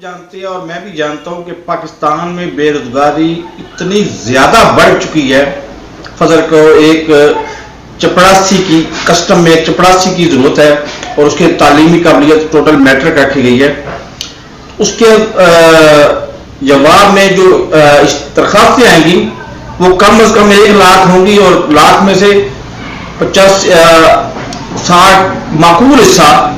जानते हैं और मैं भी जानता हूं कि पाकिस्तान में बेरोजगारी इतनी ज्यादा बढ़ चुकी है। फजल को एक चपरासी की कस्टम में एक चपरासी की जरूरत है और उसके तालीमी काबिलियत टोटल मैट्रिक रखी गई है। उसके जवाब में जो दरखास्तें आएंगी वो कम से कम 1 लाख होंगी और लाख में से 50-60 माकूल हिस्सा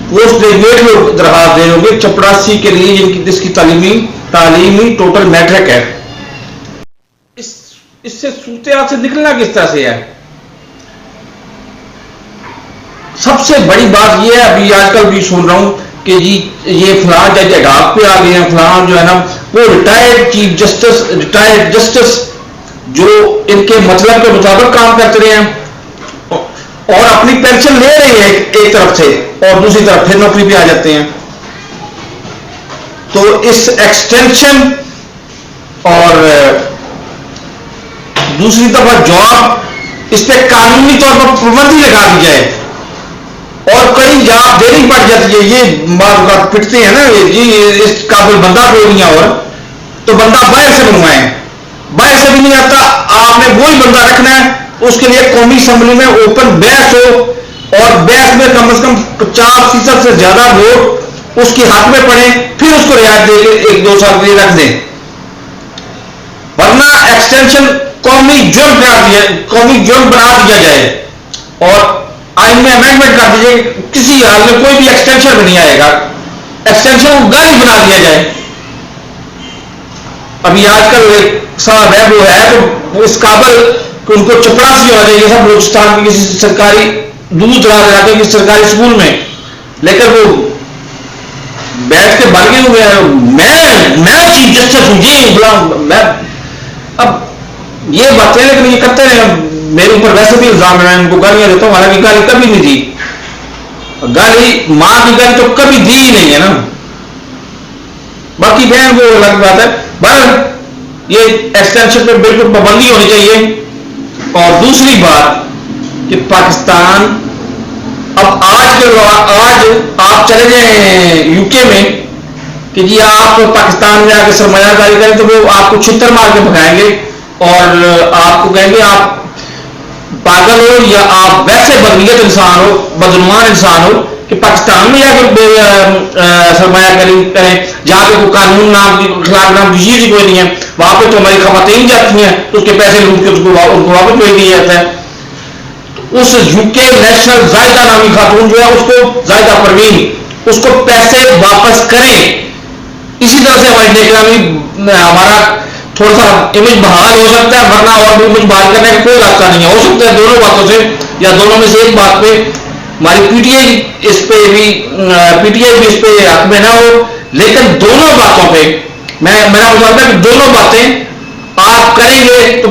पोस्ट ग्रेजुएट लोग दरखास्त दे होंगे चपरासी के लिए जिसकी तालीमी टोटल मैट्रिक है। इससे सूरत से निकलना किस तरह से है? सबसे बड़ी बात यह है, अभी आजकल भी सुन रहा हूं कि जी ये फलां जज एडाप पे आ गए हैं, फलां जो है ना वो रिटायर्ड जस्टिस जो इनके मतलब के मुताबिक काम करते रहे हैं और अपनी पेंशन ले रहे हैं एक तरफ से और दूसरी तरफ फिर नौकरी पे आ जाते हैं। तो इस एक्सटेंशन और दूसरी तरफ जॉब, इस पर कानूनी तौर पर पाबंदी लगा दी जाए और कई जॉब देनी पड़ जाती है। ये बात पिटते हैं ना जी इस काबिल बंदा कोई नहीं और तो बंदा बाहर से बनवाए, बाहर से भी नहीं आता, आपने वही बंदा रखना है। उसके लिए कौमी असेंबली में ओपन बहस हो और बहस में कम से कम 50% से ज्यादा वोट उसके हाथ में पड़े, फिर उसको रियायत दे 1-2 साल के लिए रख दें, वरना एक्सटेंशन कौमी जुर्म बना दिया जाए और आइन में अमेंडमेंट कर दीजिए। किसी हाल में कोई भी एक्सटेंशन में नहीं आएगा, एक्सटेंशन को गाली बना दिया जाए। अभी आजकल एक साहब है वो है तो इस काबल उनको चपरासी होना चाहिए सब बलूचिस्तान के किसी सरकारी दूर दराज इलाके की सरकारी स्कूल में, लेकर वो बैठ के भागे हुए हैं मैं चीफ जस्टिस हूं जी मैं। अब ये बातें लेकिन ये करते हैं, मेरे ऊपर वैसे भी इल्जाम है, इनको गालियां देता हूं, हालांकि गाली कभी नहीं दी, गाली मां की गाली तो कभी दी ही नहीं है ना, बाकी बहन वो अलग बात है। बहर ये एक्सटेंशन पे बिल्कुल पाबंदी होनी चाहिए। और दूसरी बात कि पाकिस्तान अब आज आप चले जाए यूके में कि जी आप पाकिस्तान में आके सरमायाकारी करें तो वो आपको छितर मार के भगाएंगे और आपको कहेंगे आप पागल हो या आप वैसे बदनीयत इंसान हो, बदनुमान इंसान हो कि पाकिस्तान में जाकर सरमायाकारी करें जहां पे कोई कानून नाम की खिलाफ नाम की चीज कोई नहीं है, वहां पे तो हमारी खवातीन जाती हैं तो उसके पैसे लूट के उनको वापस भेज दिया जाता है। तो उस यूके नेशनल जायदा नामी खातून जो है उसको जायदा परवीन उसको पैसे वापस करें। इसी तरह से हमारी इकोनॉमी हमारा थोड़ा सा इमेज बहाल हो सकता है, वरना और भी इमेज बहाल करने का कोई रास्ता नहीं है। हो सकता है दोनों बातों से या दोनों में से एक बात पे हमारी पीटीआई इस पे हक में ना हो, लेकिन दोनों बातों पे मेरा मतलब है कि दोनों बातें आप करेंगे तो